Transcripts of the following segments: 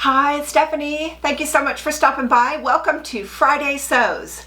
Hi, it's Stephanie. Thank you so much for stopping by. Welcome to Friday Sews.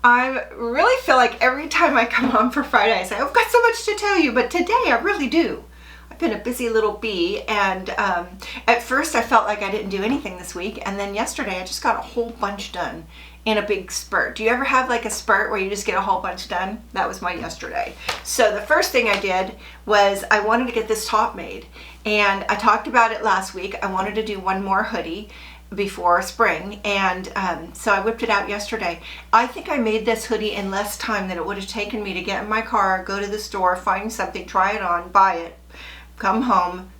I really feel like every time I come on for Friday, I say, I've got so much to tell you, but today I really do. I've been a busy little bee, and at first I felt like I didn't do anything this week, and then yesterday I just got a whole bunch done in a big spurt. Do you ever have like a spurt where you just get a whole bunch done? That was my yesterday. So the first thing I did was I wanted to get this top made, and I talked about it last week. I wanted to do one more hoodie before spring, and so I whipped it out yesterday. I think I made this hoodie in less time than it would have taken me to get in my car, go to the store, find something, try it on, buy it, come home.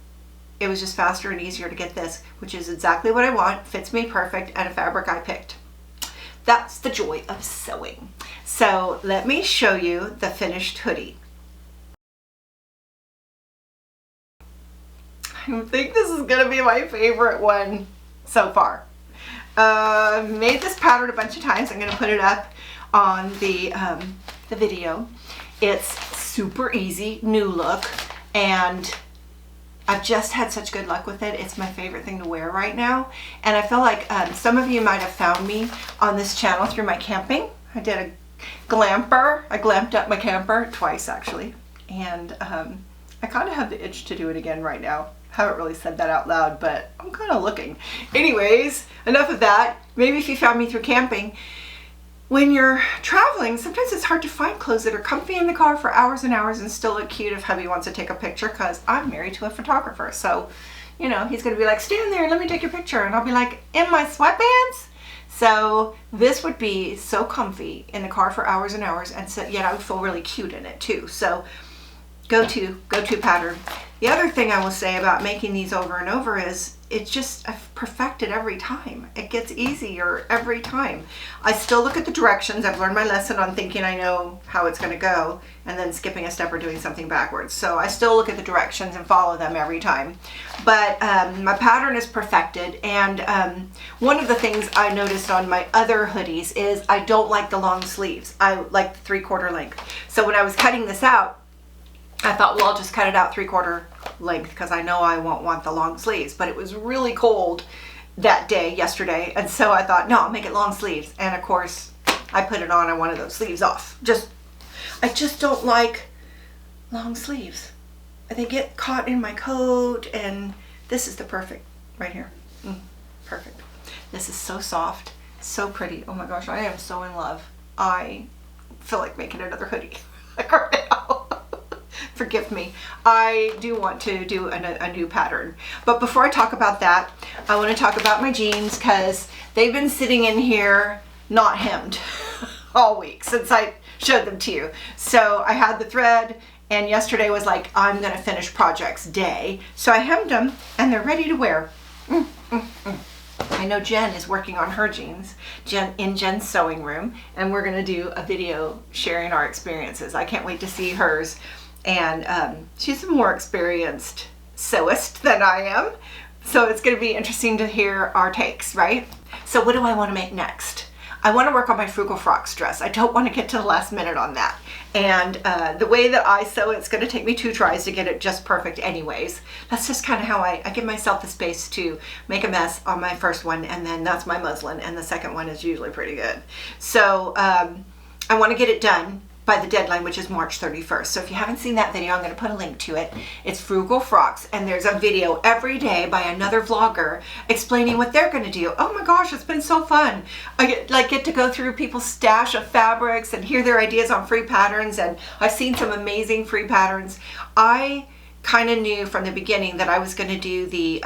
It was just faster and easier to get this, which is exactly what I want, fits me perfect, and a fabric I picked. That's the joy of sewing. So let me show you the finished hoodie. I think this is gonna be my favorite one so far. Made this pattern a bunch of times. I'm gonna put it up on the video. It's super easy, new look, and I've just had such good luck with it. It's my favorite thing to wear right now. And I feel like some of you might have found me on this channel through my camping. I did a glamper. I glamped up my camper twice actually. And I kind of have the itch to do it again right now. Haven't really said that out loud, but I'm kind of looking. Anyways, enough of that. Maybe if you found me through camping, when you're traveling, sometimes it's hard to find clothes that are comfy in the car for hours and hours and still look cute if hubby wants to take a picture, because I'm married to a photographer. So, you know, he's going to be like, stand there, let me take your picture. And I'll be like, in my sweatpants? So this would be so comfy in the car for hours and hours, and so, yet I would feel really cute in it too. So go-to pattern. The other thing I will say about making these over and over is it's just, I've perfected every time. It gets easier every time. I still look at the directions. I've learned my lesson on thinking I know how it's going to go and then skipping a step or doing something backwards. So I still look at the directions and follow them every time. But my pattern is perfected, and one of the things I noticed on my other hoodies is I don't like the long sleeves. I like the 3/4 length. So when I was cutting this out, I thought, well, I'll just cut it out 3/4 length because I know I won't want the long sleeves. But it was really cold that day, yesterday, and so I thought, no, I'll make it long sleeves. And of course, I put it on, I wanted those sleeves off. I just don't like long sleeves. They get caught in my coat, and this is the perfect, right here. Perfect. This is so soft, so pretty. Oh my gosh, I am so in love. I feel like making another hoodie like right now. Forgive me. I do want to do a new pattern. But before I talk about that, I want to talk about my jeans, because they've been sitting in here not hemmed all week since I showed them to you. So I had the thread, and yesterday was like, I'm going to finish projects day. So I hemmed them, and they're ready to wear. I know Jen is working on her jeans in Jen's sewing room, and we're going to do a video sharing our experiences. I can't wait to see hers. And she's a more experienced sewist than I am. So it's going to be interesting to hear our takes, right? So what do I want to make next? I want to work on my Frugal Frocks dress. I don't want to get to the last minute on that. And the way that I sew, it's going to take me 2 tries to get it just perfect anyways. That's just kind of how I give myself the space to make a mess on my first one, and then that's my muslin, and the second one is usually pretty good. So I want to get it done by the deadline, which is March 31st. So if you haven't seen that video, I'm going to put a link to it. It's Frugal Frocks, and there's a video every day by another vlogger explaining what they're going to do. Oh my gosh, it's been so fun. I get to go through people's stash of fabrics and hear their ideas on free patterns, and I've seen some amazing free patterns. I kind of knew from the beginning that I was going to do the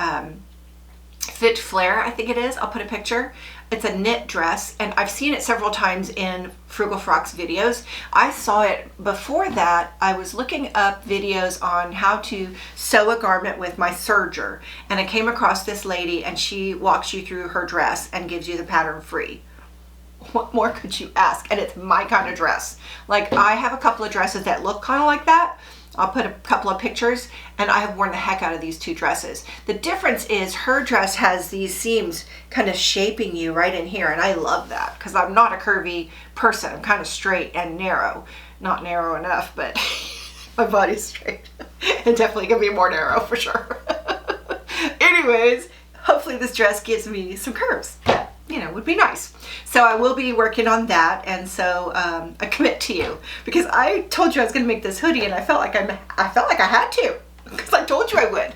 Fit Flare, I think it is. I'll put a picture. It's a knit dress, and I've seen it several times in Frugal Frocks videos. I saw it before that. I was looking up videos on how to sew a garment with my serger, and I came across this lady, and she walks you through her dress and gives you the pattern free. What more could you ask? And it's my kind of dress. Like, I have a couple of dresses that look kind of like that. I'll put a couple of pictures, and I have worn the heck out of these 2 dresses. The difference is her dress has these seams kind of shaping you right in here, and I love that because I'm not a curvy person. I'm kind of straight and narrow. Not narrow enough, but my body's straight. And definitely gonna be more narrow for sure. Anyways, hopefully this dress gives me some curves. That, would be nice. So I will be working on that, and so I commit to you, because I told you I was going to make this hoodie, and I felt like I had to, because I told you I would.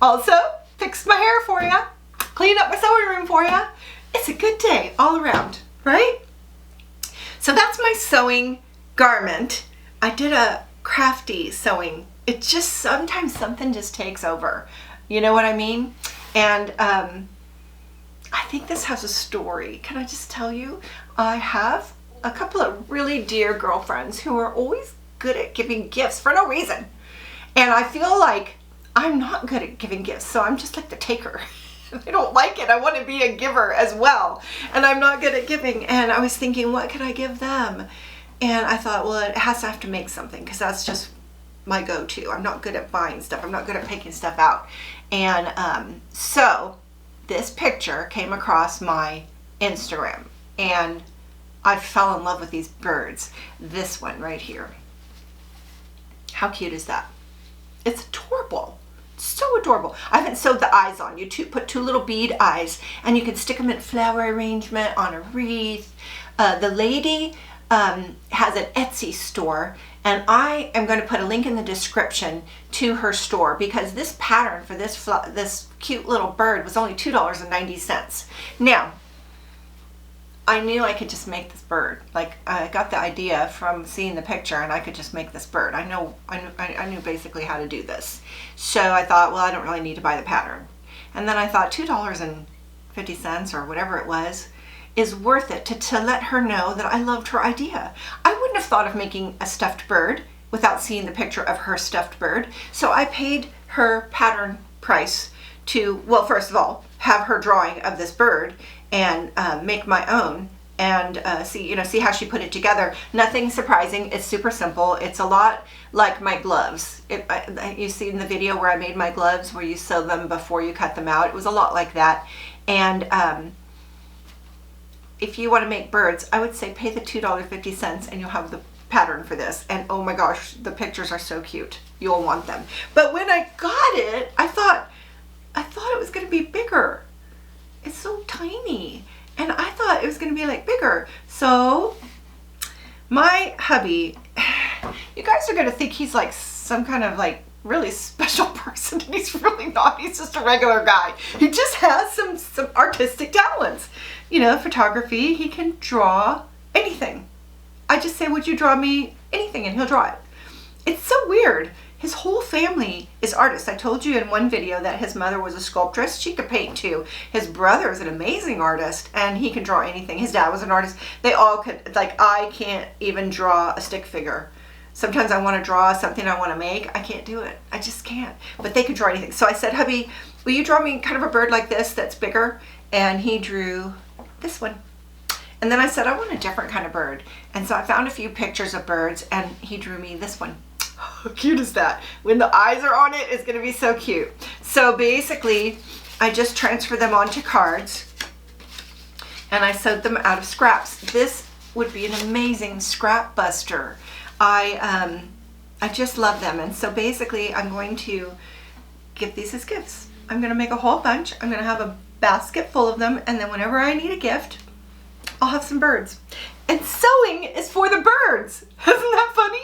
Also, fixed my hair for you, cleaned up my sewing room for you. It's a good day all around, right? So that's my sewing garment. I did a crafty sewing. It just, sometimes something just takes over. You know what I mean? And I think this has a story. Can I just tell you? I have a couple of really dear girlfriends who are always good at giving gifts for no reason. And I feel like I'm not good at giving gifts, so I'm just like the taker. I don't like it. I want to be a giver as well. And I'm not good at giving. And I was thinking, what could I give them? And I thought, well, it has to have to make something, because that's just my go-to. I'm not good at buying stuff. I'm not good at picking stuff out. And so this picture came across my Instagram, and I fell in love with these birds. This one right here. How cute is that? It's adorable. So adorable. I haven't sewed the eyes on. You put two little bead eyes, and you can stick them in flower arrangement on a wreath. The lady has an Etsy store, and I am going to put a link in the description to her store, because this pattern for this cute little bird was only $2.90. Now, I knew I could just make this bird. Like, I got the idea from seeing the picture, and I could just make this bird. I knew basically how to do this. So I thought, well, I don't really need to buy the pattern. And then I thought $2.50 or whatever it was is worth it to let her know that I loved her idea. I wouldn't have thought of making a stuffed bird without seeing the picture of her stuffed bird. So I paid her pattern price to, well, first of all, have her drawing of this bird and make my own, and see how she put it together. Nothing surprising. It's super simple. It's a lot like my gloves. You see in the video where I made my gloves, where you sew them before you cut them out. It was a lot like that. And if you want to make birds, I would say pay the $2.50 and you'll have the pattern for this. And oh my gosh, the pictures are so cute. You'll want them. But when I got it, I thought it was going to be bigger. It's so tiny, and I thought it was going to be like bigger. So my hubby, you guys are going to think he's like some kind of like really special person, and he's really not. He's just a regular guy. He just has some artistic talents. Photography. He can draw anything. I just say, would you draw me anything, and he'll draw it. It's so weird. His whole family is artists. I told you in one video that his mother was a sculptress. She could paint too. His brother is an amazing artist, and he can draw anything. His dad was an artist. They all could. Like, I can't even draw a stick figure. Sometimes I want to draw something I want to make. I can't do it. I just can't. But they could draw anything. So I said, hubby, will you draw me kind of a bird like this that's bigger? And he drew this one. And then I said, I want a different kind of bird. And so I found a few pictures of birds, and he drew me this one. How cute is that? When the eyes are on it, it's going to be so cute. So basically, I just transferred them onto cards, and I sewed them out of scraps. This would be an amazing scrap buster. I just love them. And so basically, I'm going to give these as gifts. I'm going to make a whole bunch. I'm going to have a basket full of them, and then whenever I need a gift, I'll have some birds. And sewing is for the birds. Isn't that funny?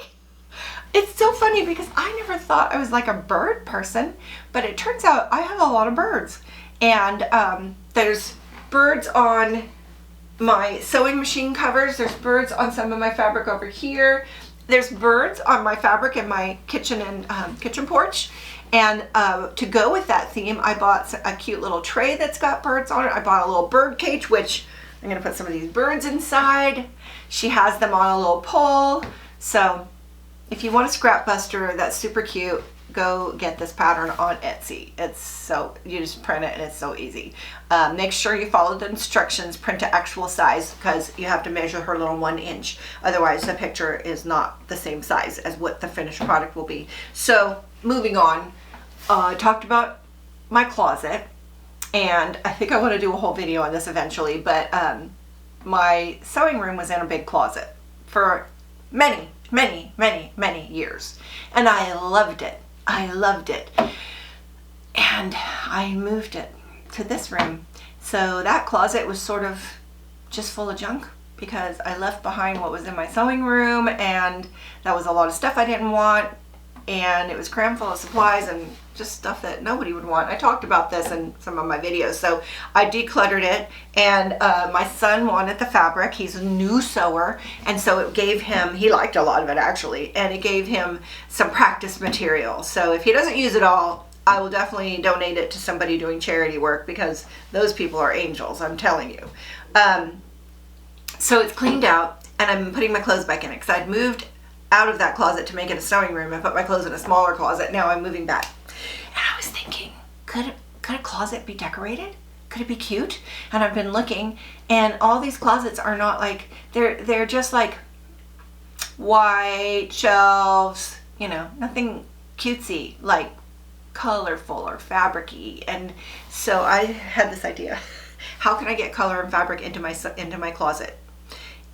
It's so funny because I never thought I was like a bird person, but it turns out I have a lot of birds. And there's birds on my sewing machine covers. There's birds on some of my fabric over here. There's birds on my fabric in my kitchen and kitchen porch. And to go with that theme, I bought a cute little tray that's got birds on it. I bought a little bird cage, which I'm going to put some of these birds inside. She has them on a little pole. So if you want a scrap buster that's super cute, go get this pattern on Etsy. You just print it, and it's so easy. Make sure you follow the instructions, print to actual size, because you have to measure her little 1 inch. Otherwise, the picture is not the same size as what the finished product will be. So moving on, I talked about my closet, and I think I want to do a whole video on this eventually, but my sewing room was in a big closet for many years, and I loved it. And I moved it to this room. So that closet was sort of just full of junk because I left behind what was in my sewing room, and that was a lot of stuff I didn't want, and it was crammed full of supplies and just stuff that nobody would want. I talked about this in some of my videos. So I decluttered it, and my son wanted the fabric. He's a new sewer, and so it gave him, he liked a lot of it actually, and it gave him some practice material. So if he doesn't use it all, I will definitely donate it to somebody doing charity work, because those people are angels, I'm telling you. So it's cleaned out, and I'm putting my clothes back in it because I'd moved out of that closet to make it a sewing room. I put my clothes in a smaller closet. Now I'm moving back. And I was thinking, could a closet be decorated? Could it be cute? And I've been looking, and all these closets are not like, they're just like white shelves, you know, nothing cutesy, like colorful or fabric-y. And so I had this idea. How can I get color and fabric into my closet?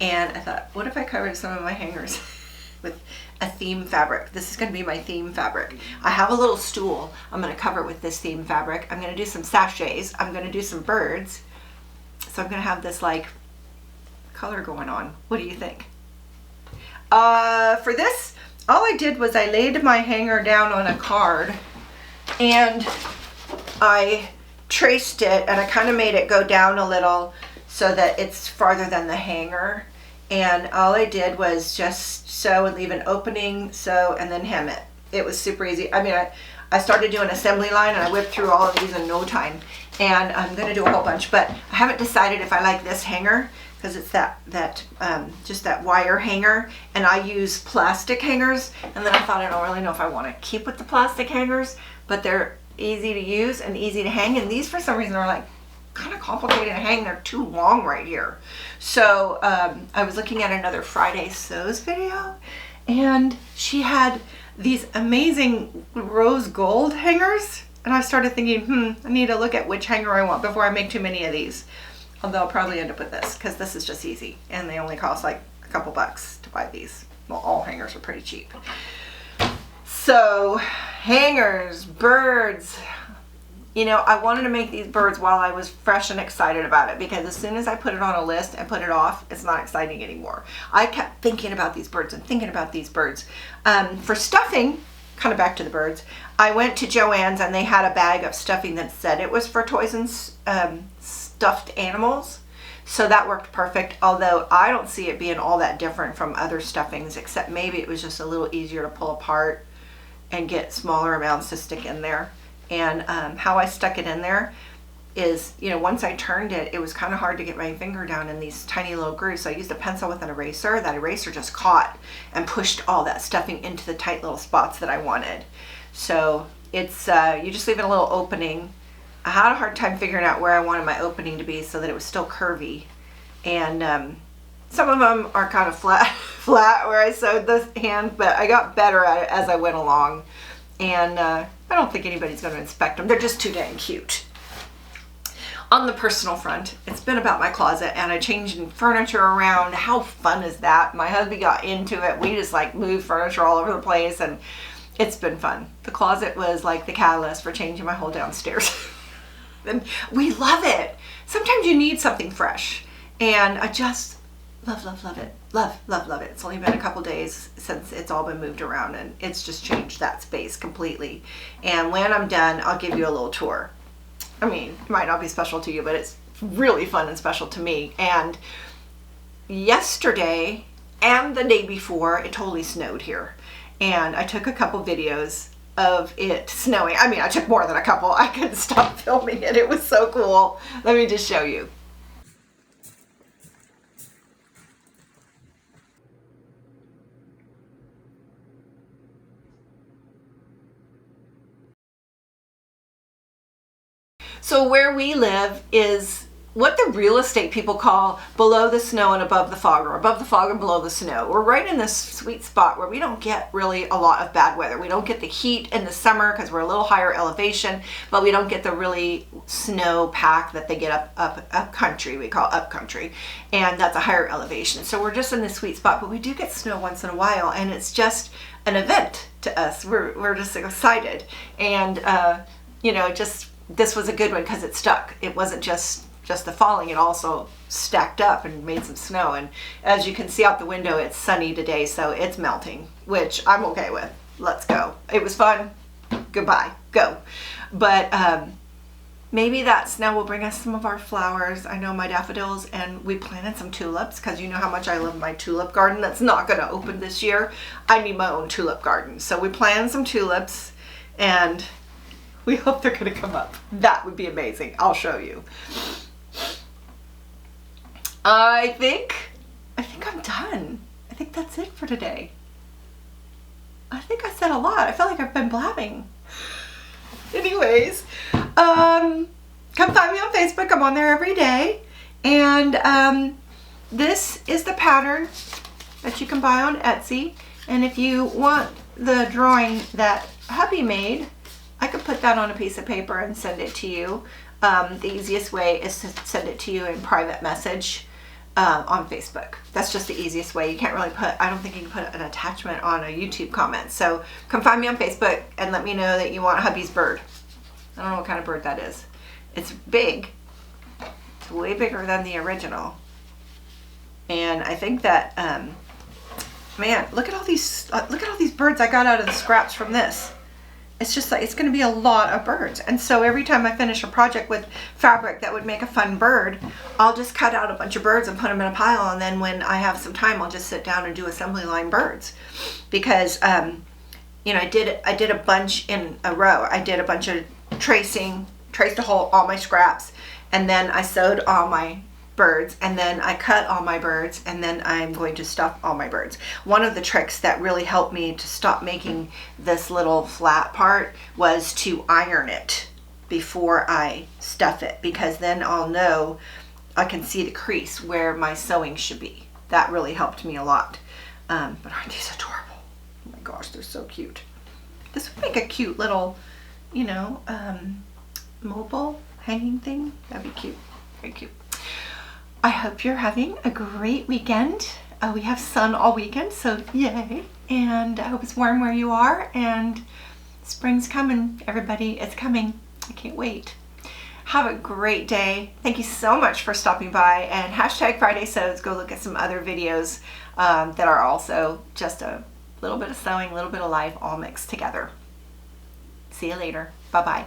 And I thought, what if I covered some of my hangers with a theme fabric? This is going to be my theme fabric. I have a little stool I'm going to cover with this theme fabric. I'm going to do some sachets. I'm going to do some birds. So I'm going to have this like color going on. What do you think? For this, all I did was I laid my hanger down on a card, and I traced it, and I kind of made it go down a little so that it's farther than the hanger. And all I did was just sew and leave an opening, sew, and then hem it. It was super easy. I mean, I started doing assembly line, and I whipped through all of these in no time. And I'm going to do a whole bunch, but I haven't decided if I like this hanger, because it's just that wire hanger, and I use plastic hangers. And then I thought, I don't really know if I want to keep with the plastic hangers, but they're easy to use and easy to hang. And these, for some reason, are like kind of complicated to hang. They're too long right here. So I was looking at another Friday Sews video, and she had these amazing rose gold hangers, and I started thinking, I need to look at which hanger I want before I make too many of these. Although I'll probably end up with this, because this is just easy, and they only cost like a couple bucks to buy these. Well, all hangers are pretty cheap. So hangers, birds. You know, I wanted to make these birds while I was fresh and excited about it, because as soon as I put it on a list and put it off, it's not exciting anymore. I kept thinking about these birds and thinking about these birds. For stuffing, kind of back to the birds, I went to Joann's, and they had a bag of stuffing that said it was for toys and stuffed animals. So that worked perfect, although I don't see it being all that different from other stuffings, except maybe it was just a little easier to pull apart and get smaller amounts to stick in there. And how I stuck it in there is, you know, once I turned it, it was kind of hard to get my finger down in these tiny little grooves. So I used a pencil with an eraser. That eraser just caught and pushed all that stuffing into the tight little spots that I wanted. So it's, you just leave it a little opening. I had a hard time figuring out where I wanted my opening to be so that it was still curvy. And some of them are kind of flat where I sewed the hand, but I got better at it as I went along. And I don't think anybody's going to inspect them. They're just too dang cute. On the personal front, it's been about my closet, and I changed furniture around. How fun is that? My husband got into it. We just like moved furniture all over the place, and it's been fun. The closet was like the catalyst for changing my whole downstairs. And we love it. Sometimes you need something fresh, and I just love it. Love it. It's only been a couple days since it's all been moved around, and it's just changed that space completely. And when I'm done, I'll give you a little tour. I mean, it might not be special to you, but it's really fun and special to me. And yesterday and the day before, it totally snowed here. And I took a couple videos of it snowing. I mean, I took more than a couple. I couldn't stop filming it. It was so cool. Let me just show you. So where we live is what the real estate people call below the snow and above the fog, or above the fog and below the snow. We're right in this sweet spot where we don't get really a lot of bad weather. We don't get the heat in the summer because we're a little higher elevation, but we don't get the really snow pack that they get up country. We call up country, and that's a higher elevation. So we're just in this sweet spot, but we do get snow once in a while, and it's just an event to us. We're just excited, and you know, just this was a good one because it stuck. It wasn't just the falling, it also stacked up and made some snow. And as you can see out the window, it's sunny today, so it's melting, which I'm okay with. Let's go. It was fun. Goodbye. Go. But maybe that snow will bring us some of our flowers. I know my daffodils, and we planted some tulips because you know how much I love my tulip garden. That's not going to open this year. I need my own tulip garden. So we planted some tulips, and we hope they're going to come up. That would be amazing. I'll show you. I think I'm done. I think that's it for today. I think I said a lot. I feel like I've been blabbing. Anyways, come find me on Facebook. I'm on there every day. And this is the pattern that you can buy on Etsy. And if you want the drawing that hubby made, I could put that on a piece of paper and send it to you. The easiest way is to send it to you in private message on Facebook. That's just the easiest way. You can't really I don't think you can put an attachment on a YouTube comment. So come find me on Facebook and let me know that you want hubby's bird. I don't know what kind of bird that is. It's big. It's way bigger than the original. And I think that, man, look at all these birds I got out of the scraps from this. It's just like, it's going to be a lot of birds. And so every time I finish a project with fabric that would make a fun bird, I'll just cut out a bunch of birds and put them in a pile. And then when I have some time, I'll just sit down and do assembly line birds. Because, you know, I did a bunch in a row. I did a bunch of traced a hole, all my scraps. And then I sewed all my birds, and then I cut all my birds, and then I'm going to stuff all my birds. One of the tricks that really helped me to stop making this little flat part was to iron it before I stuff it, because then I'll know, I can see the crease where my sewing should be. That really helped me a lot. But aren't these adorable? Oh my gosh, they're so cute. This would make a cute little, you know, mobile hanging thing. That'd be cute. Very cute. I hope you're having a great weekend. We have sun all weekend, so yay. And I hope it's warm where you are, and spring's coming, everybody. It's coming. I can't wait. Have a great day. Thank you so much for stopping by, and hashtag fridaysews. Go look at some other videos that are also just a little bit of sewing, a little bit of life all mixed together. See you later. Bye-bye.